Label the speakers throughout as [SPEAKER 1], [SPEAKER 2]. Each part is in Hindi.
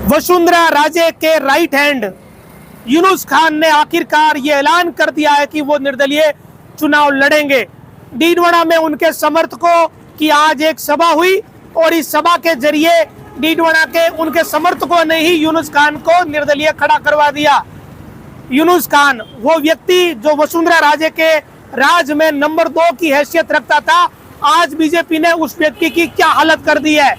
[SPEAKER 1] वसुंधरा राजे के राइट हैंड यूनुस खान ने आखिरकार ये ऐलान कर दिया है कि वो निर्दलीय चुनाव लड़ेंगे। डीडवाना में उनके समर्थकों की आज एक सभा हुई और इस सभा के जरिए डीडवाना के उनके समर्थकों ने ही यूनुस खान को निर्दलीय खड़ा करवा दिया। यूनुस खान वो व्यक्ति जो वसुंधरा राजे के राज में नंबर 2 की हैसियत रखता था, आज बीजेपी ने उस व्यक्ति की क्या हालत कर दी है।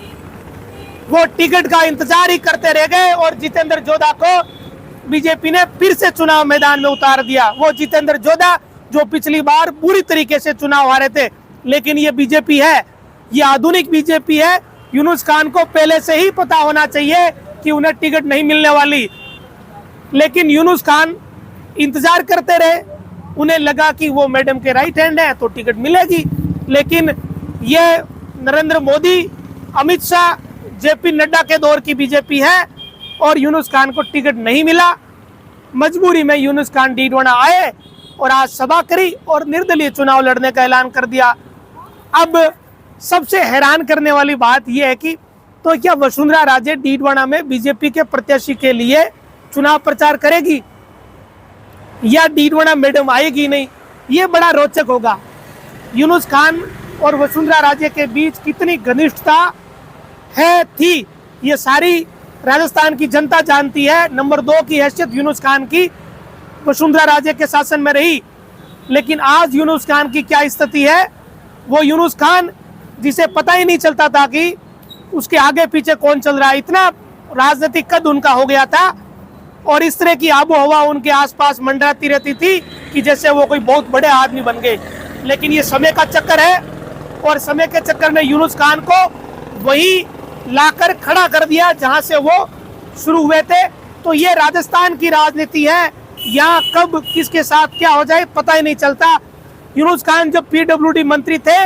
[SPEAKER 1] वो टिकट का इंतजार ही करते रह गए और जितेंद्र जोधा को बीजेपी ने फिर से चुनाव मैदान में उतार दिया। वो जितेंद्र जोधा जो पिछली बार बुरी तरीके से चुनाव हारे थे, लेकिन ये बीजेपी है, ये आधुनिक बीजेपी है। यूनुस खान को पहले से ही पता होना चाहिए कि उन्हें टिकट नहीं मिलने वाली, लेकिन यूनुस खान इंतजार करते रहे। उन्हें लगा कि वो मैडम के राइट हैंड है तो टिकट मिलेगी, लेकिन ये नरेंद्र मोदी, अमित शाह, जेपी नड्डा के दौर की बीजेपी है और यूनुस खान को टिकट नहीं मिला। मजबूरी में यूनुस खान डीडवाना आए और आज सभा करी और निर्दलीय चुनाव लड़ने का ऐलान कर दिया। अब सबसे हैरान करने वाली बात यह है कि तो क्या वसुंधरा राजे डीडवाना में बीजेपी के प्रत्याशी के लिए चुनाव प्रचार करेगी या डीडवाना मैडम आएगी नहीं? ये बड़ा रोचक होगा। यूनुस खान और वसुंधरा राजे के बीच कितनी घनिष्ठता है थी, ये सारी राजस्थान की जनता जानती है। नंबर 2 की हैसियत यूनुस खान की वसुंधरा राजे के शासन में रही, लेकिन आज यूनुस खान की क्या स्थिति है? वो यूनुस खान जिसे पता ही नहीं चलता था कि उसके आगे पीछे कौन चल रहा है, इतना राजनीतिक कद उनका हो गया था और इस तरह की आबो हवा उनके आसपास मंडराती रहती थी कि जैसे वो कोई बहुत बड़े आदमी बन गए। लेकिन ये समय का चक्कर है और समय के चक्कर ने यूनुस खान को वही लाकर खड़ा कर दिया जहां से वो शुरू हुए थे। तो ये राजस्थान की राजनीति है, यहाँ कब किसके साथ क्या हो जाए पता ही नहीं चलता। यूनुस खान जब पीडब्ल्यूडी मंत्री थे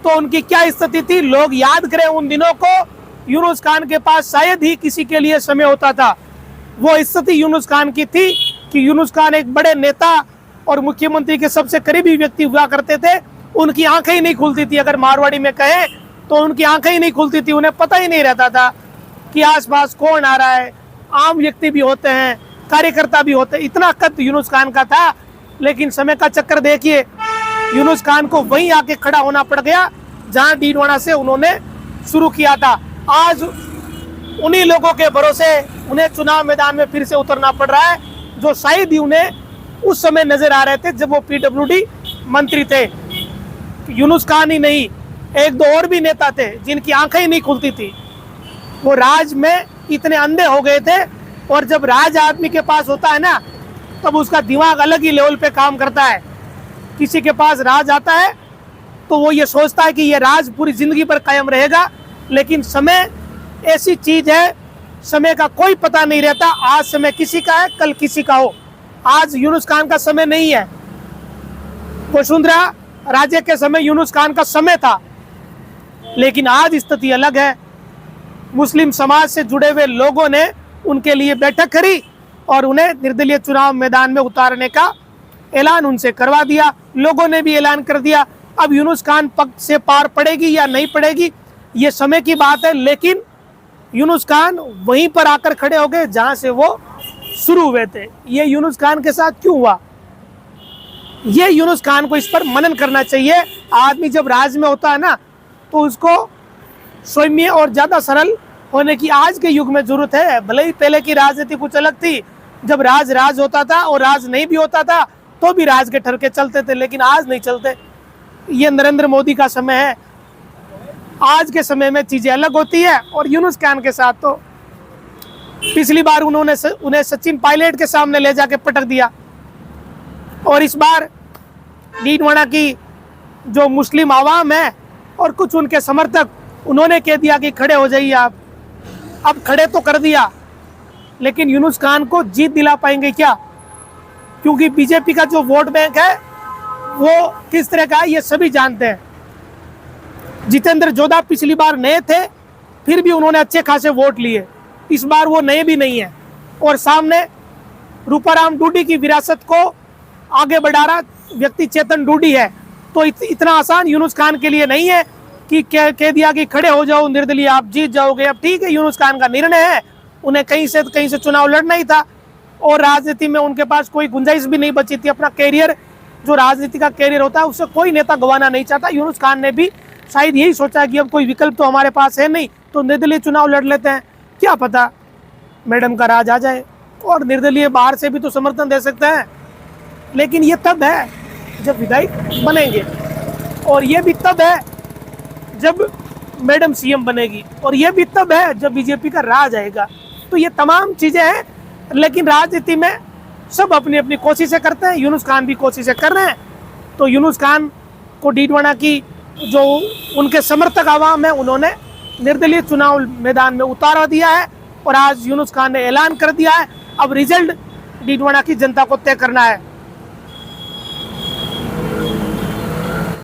[SPEAKER 1] तो उनकी क्या स्थिति थी, लोग याद करें उन दिनों को। यूनुस खान के पास शायद ही किसी के लिए समय होता था। वो स्थिति यूनुस खान की थी कि यूनुस खान एक बड़े नेता और मुख्यमंत्री के सबसे करीबी व्यक्ति हुआ करते थे। उनकी आंखें ही नहीं खुलती थी, अगर मारवाड़ी में कहें तो उनकी आंखें ही नहीं खुलती थी। उन्हें पता ही नहीं रहता था कि आसपास कौन आ रहा है। आम व्यक्ति भी होते हैं, कार्यकर्ता भी होते हैं, इतना कद यूनुस खान का था। लेकिन समय का चक्कर देखिए, यूनुस खान को वहीं आके खड़ा होना पड़ गया जहां डीडवाना से उन्होंने शुरू किया था। आज उन्हीं लोगों के भरोसे उन्हें चुनाव मैदान में फिर से उतरना पड़ रहा है, जो शायद ही उन्हें उस समय नजर आ रहे थे जब वो पीडब्ल्यूडी मंत्री थे। यूनुस खान ही नहीं, 1-2 और भी नेता थे जिनकी आंखें ही नहीं खुलती थी। वो राज में इतने अंधे हो गए थे, और जब राज आदमी के पास होता है ना, तब उसका दिमाग अलग ही लेवल पे काम करता है। किसी के पास राज आता है तो वो ये सोचता है कि ये राज पूरी जिंदगी पर कायम रहेगा, लेकिन समय ऐसी चीज है, समय का कोई पता नहीं रहता। आज समय किसी का है, कल किसी का हो। आज यूनुस खान का समय नहीं है, वसुंधरा राजे के समय यूनुस खान का समय था, लेकिन आज स्थिति अलग है। मुस्लिम समाज से जुड़े हुए लोगों ने उनके लिए बैठक करी और उन्हें निर्दलीय चुनाव मैदान में उतारने का ऐलान उनसे करवा दिया। लोगों ने भी ऐलान कर दिया। अब यूनुस खान पग से पार पड़ेगी या नहीं पड़ेगी, ये समय की बात है, लेकिन यूनुस खान वहीं पर आकर खड़े हो गए जहां से वो शुरू हुए थे। ये यूनुस खान के साथ क्यों हुआ, ये यूनुस खान को इस पर मनन करना चाहिए। आदमी जब राज में होता है ना, तो उसको सौम्य और ज्यादा सरल होने की आज के युग में जरूरत है। भले ही पहले की राजनीति कुछ अलग थी, जब राज होता था और राज नहीं भी होता था तो भी राज के ठरके चलते थे, लेकिन आज नहीं चलते। ये नरेंद्र मोदी का समय है, आज के समय में चीजें अलग होती है। और यूनुस खान के साथ तो पिछली बार उन्हें सचिन पायलट के सामने ले जाके पटक दिया, और इस बार डीडवाना की जो मुस्लिम आवाम है और कुछ उनके समर्थक, उन्होंने कह दिया कि खड़े हो जाइए आप। अब खड़े तो कर दिया, लेकिन यूनुस खान को जीत दिला पाएंगे क्या? क्योंकि बीजेपी का जो वोट बैंक है वो किस तरह का है ये सभी जानते हैं। जितेंद्र जोधा पिछली बार नए थे, फिर भी उन्होंने अच्छे खासे वोट लिए। इस बार वो नए भी नहीं है, और सामने रूपाराम डूडी की विरासत को आगे बढ़ा रहा व्यक्ति चेतन डूडी है। तो इतना आसान यूनुस खान के लिए नहीं है कि कह दिया कि खड़े हो जाओ निर्दलीय, आप जीत जाओगे। अब ठीक है, यूनुस खान का निर्णय है, उन्हें कहीं से चुनाव लड़ना ही था और राजनीति में उनके पास कोई गुंजाइश भी नहीं बची थी। अपना कैरियर, जो राजनीति का कैरियर होता है, उससे कोई नेता गंवाना नहीं चाहता। यूनुस खान ने भी शायद यही सोचा कि अब कोई विकल्प तो हमारे पास है नहीं, तो निर्दलीय चुनाव लड़ लेते हैं, क्या पता मैडम का राज आ जाए और निर्दलीय बाहर से भी तो समर्थन दे सकते हैं। लेकिन ये तब है जब विधायक बनेंगे, और ये भी तब है जब मैडम सीएम बनेगी, और ये भी तब है जब बीजेपी का राज आएगा। तो ये तमाम चीजें हैं, लेकिन राजनीति में सब अपनी अपनी कोशिशें करते हैं। यूनुस खान भी कोशिशें कर रहे हैं। तो यूनुस खान को डीडवाना की जो उनके समर्थक आवाम है, उन्होंने निर्दलीय चुनाव मैदान में उतारा दिया है और आज यूनुस खान ने ऐलान कर दिया है। अब रिजल्ट डीडवाना की जनता को तय करना है।